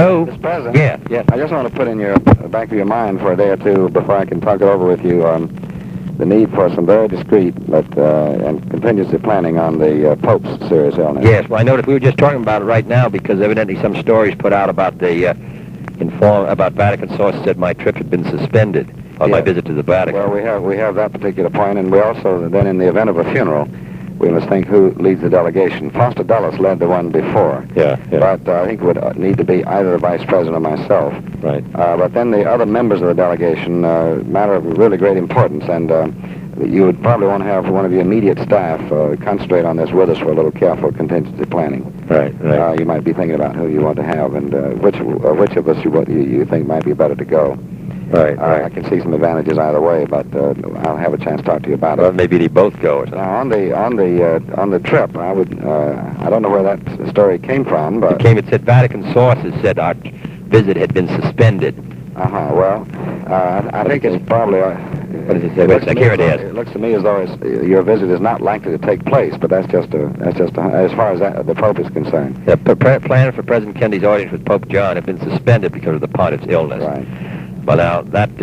Hello? Mr. President? Yeah, yeah. I just want to put in your back of your mind for a day or two before I can talk it over with you on the need for some very discreet and contingency planning on the Pope's serious illness. Yes, well, I noticed we were just talking about it right now because evidently some stories put out about about Vatican sources said my trip had been suspended on my visit to the Vatican. Well, we have that particular point, and we also, then in the event of a funeral, we must think who leads the delegation. Foster Dulles led the one before. Yeah. But I think it would need to be either the vice president or myself. Right. But then the other members of the delegation, matter of really great importance, and you would probably want to have one of your immediate staff concentrate on this with us for a little careful contingency planning. Right. You might be thinking about who you want to have and which of us you think might be better to go. Right. I can see some advantages either way, but I'll have a chance to talk to you about it. Well, maybe they both go. Or now, on the trip, I don't know where that story came from, but it said Vatican sources said our visit had been suspended. Well, I think it's probably. What does it say? Wait a second. Here it is. It looks to me as though your visit is not likely to take place, but that's just as far as the Pope is concerned. The plan for President Kennedy's audience with Pope John had been suspended because of the Pontiff's illness. Right. But now that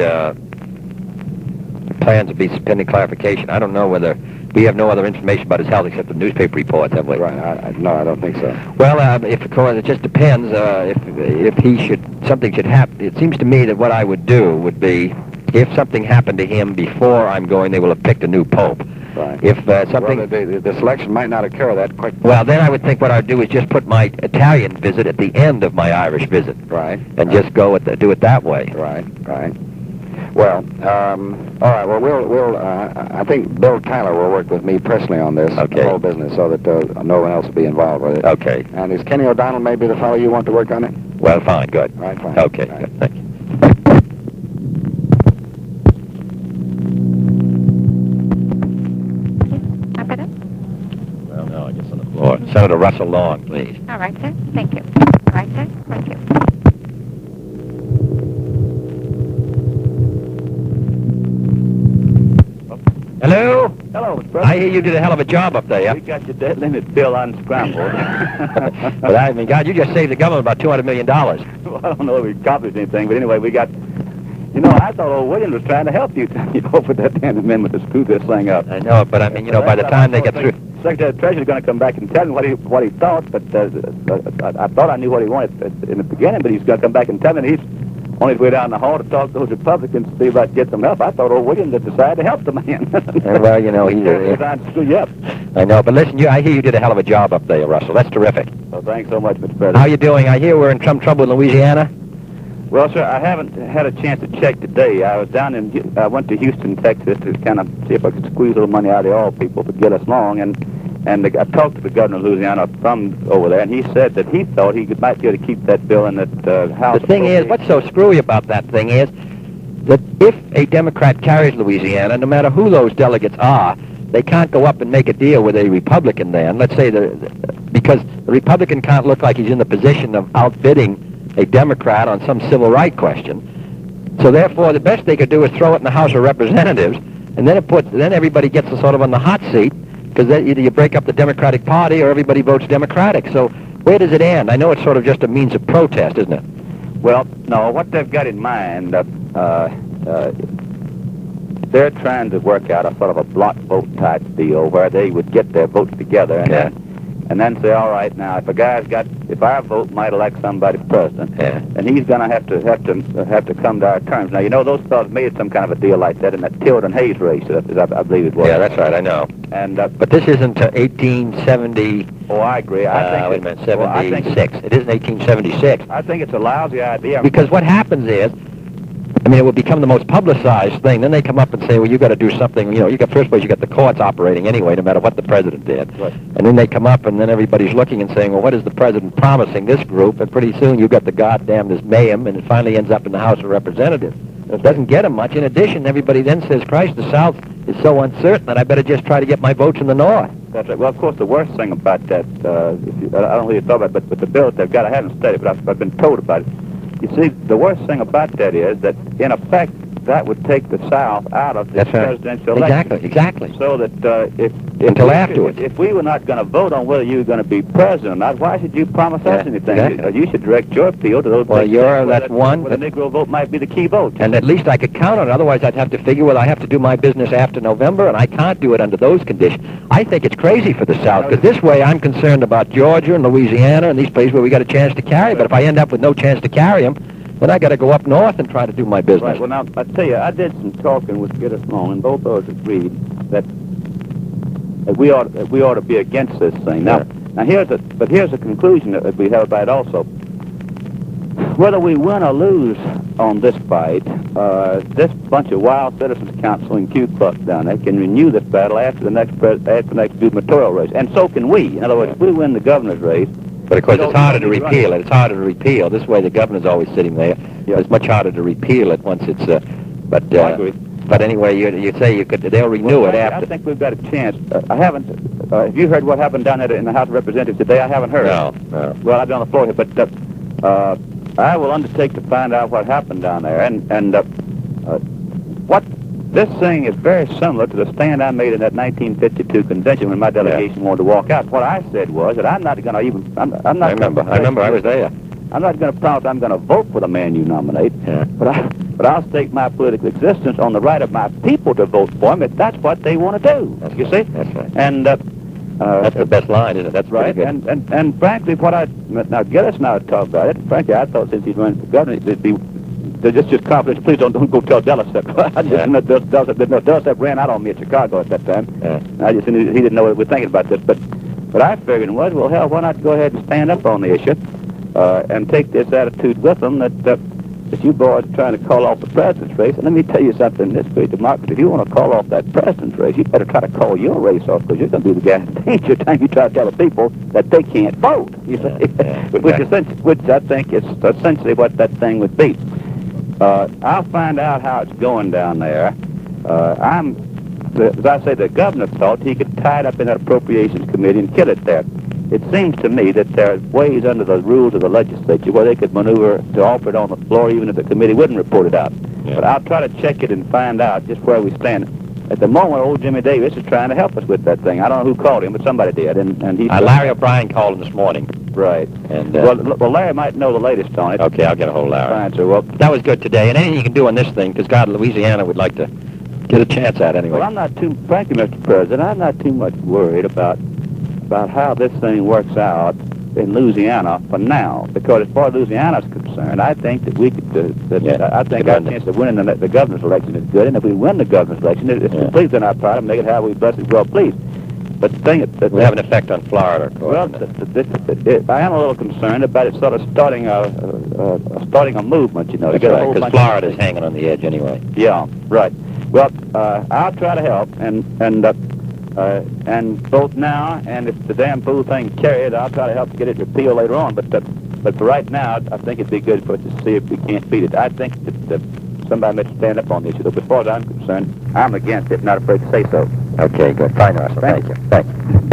plans to be pending clarification. I don't know whether we have no other information about his health except the newspaper reports, have we? Right. No, I don't think so. Well, if of course it just depends. If something should happen, it seems to me that what I would do would be, if something happened to him before I'm going, they will have picked a new pope. Right. If something, well, the selection might not occur that quick. Well, then I would think what I'd do is just put my Italian visit at the end of my Irish visit. Right. And just do it that way. Right. Well, all right. Well, I think Bill Tyler will work with me personally on this whole business, so that no one else will be involved with it. Okay. And is Kenny O'Donnell maybe the fellow you want to work on it? Well, fine, good. Right, fine. Okay, Right. good. Thank you. Well, no, I guess on the floor. Senator Russell Long, please. All right, sir. Thank you. All right, sir. Thank you. Hello? Hello, Mr. President. I hear you did a hell of a job up there, yeah? We got your debt limit bill unscrambled. But I mean, God, you just saved the government about $200 million. Well, I don't know if we accomplished anything, but anyway, we got... I thought old Williams was trying to help you, with that damn amendment to screw this thing up. I know, but I mean, by the time they get through... Secretary of the Treasury is going to come back and tell me what he thought, but I thought I knew what he wanted in the beginning, but he's going to come back and tell me he's on his way down the hall to talk to those Republicans to see if I can get some help. I thought old Williams had decided to help the man. Well, he's trying to screw you up. I know, but listen, I hear you did a hell of a job up there, Russell. That's terrific. Well, thanks so much, Mr. President. How you doing? I hear we're in some trouble in Louisiana. Well, sir, I haven't had a chance to check today. I went to Houston, Texas to kind of see if I could squeeze a little money out of the oil people to get us along, and I talked to the governor of Louisiana from over there, and he said that he thought he might be able to keep that bill in that House. The thing is, what's so screwy about that thing is that if a Democrat carries Louisiana, no matter who those delegates are, they can't go up and make a deal with a Republican then. Let's say because the Republican can't look like he's in the position of outbidding a Democrat on some civil rights question. So therefore, the best they could do is throw it in the House of Representatives, and then everybody gets sort of on the hot seat, because then either you break up the Democratic Party or everybody votes Democratic. So where does it end? I know it's sort of just a means of protest, isn't it? Well, no, what they've got in mind, they're trying to work out a sort of a block vote type deal where they would get their votes together and then say, all right, now if our vote might elect somebody president, then he's going to have to come to our terms. Now, those fellows made some kind of a deal like that in that Tilden Hayes race, I believe it was. Yeah, that's right, I know. And but this isn't 1870. Oh, I agree. I think wait a minute, 76. It isn't 1876. I think it's a lousy idea. Because what happens is, it will become the most publicized thing. Then they come up and say, well, you got to do something. First place, you got the courts operating anyway, no matter what the president did. Right. And then they come up, and then everybody's looking and saying, well, what is the president promising this group? And pretty soon you got this mayhem, and it finally ends up in the House of Representatives. It doesn't get them much. In addition, everybody then says, Christ, the South is so uncertain that I better just try to get my votes in the North. That's right. Well, of course, the worst thing about that, I don't know who you thought about it, but the bill that they've got, I haven't studied, but I've been told about it. You see, the worst thing about that is that, in effect, that would take the South out of the That's right. presidential election. Exactly. So that if Until afterwards. if we were not going to vote on whether you were going to be president or not, why should you promise us anything? Exactly. You should direct your appeal to those. Well, that's one. Where the Negro vote might be the key vote. And at least I could count on it. Otherwise, I'd have to figure, well, I have to do my business after November, and I can't do it under those conditions. I think it's crazy for the South, because this way I'm concerned about Georgia and Louisiana and these places where we got a chance to carry. But if I end up with no chance to carry them, then I got to go up north and try to do my business. Right. Well, now I tell you, I did some talking with Gitta Sloan, and both of us agreed that we ought to be against this thing. Now here's a conclusion that we held by it also. Whether we win or lose on this fight, this bunch of wild citizens council and Ku Klux down there can renew this battle after the next gubernatorial race, and so can we. In other words, if we win the governor's race. But of course, it's harder to repeal it. It's harder to repeal. This way, the governor's always sitting there. Yeah. It's much harder to repeal it once it's. I agree. But anyway, you say you could. They'll renew it after. I think we've got a chance. I haven't. Have you heard what happened down there in the House of Representatives today? I haven't heard. No. Well, I've been on the floor here, but I will undertake to find out what happened down there, and what. This thing is very similar to the stand I made in that 1952 convention when my delegation wanted to walk out. What I said was that I'm not going to even. I'm not. I remember. I was there. I'm not going to promise I'm going to vote for the man you nominate. Yeah. But I'll stake my political existence on the right of my people to vote for him if that's what they want to do. That's you right. see? That's right. And that's the best line, isn't it? That's right. And frankly, now Gillis and I would talk about it. Frankly, I thought since he's running for governor, it'd be. Just confidential. Please don't go tell Dulles that. Dulles ran out on me at Chicago at that time. Yeah. I just he didn't know we were thinking about this. But I figured was, well, hell, why not go ahead and stand up on the issue and take this attitude with them that you boys are trying to call off the president's race. And let me tell you something, this great democracy, if you want to call off that president's race, you better try to call your race off, because you're going to be the guy in danger time you try to tell the people that they can't vote. You see? Which I think is essentially what that thing would be. I'll find out how it's going down there. As I say, the governor thought he could tie it up in that appropriations committee and kill it there. It seems to me that there are ways under the rules of the legislature where they could maneuver to offer it on the floor even if the committee wouldn't report it out. Yeah. But I'll try to check it and find out just where we stand. At the moment, old Jimmy Davis is trying to help us with that thing. I don't know who called him, but somebody did. And he Larry O'Brien called him this morning. Right. And well, Larry might know the latest on it. Okay, I'll get a hold of Larry. Fine, sir. Well, that was good today. And anything you can do on this thing, because God, Louisiana would like to get a chance at anyway. Well, I'm not too, frankly, Mr. President, I'm not too much worried about how this thing works out in Louisiana for now, because as far as Louisiana is concerned, I think that we could. I think our chance of winning the governor's election is good, and if we win the governor's election, it's completely in our power to make it how we blessed well please. But the thing that will have an effect on Florida, of course. Well, I am a little concerned about it sort of starting a movement, you know. That's right, because Florida's hanging on the edge anyway. Yeah, right. Well, I'll try to help, and both now and if the damn fool thing carried, I'll try to help get it repealed later on. But for right now, I think it'd be good for us to see if we can't beat it. I think that somebody may stand up on the issue, though. As far as I'm concerned, I'm against it, not afraid to say so. Okay, good. Fine, Russell. Thank you. Thank you.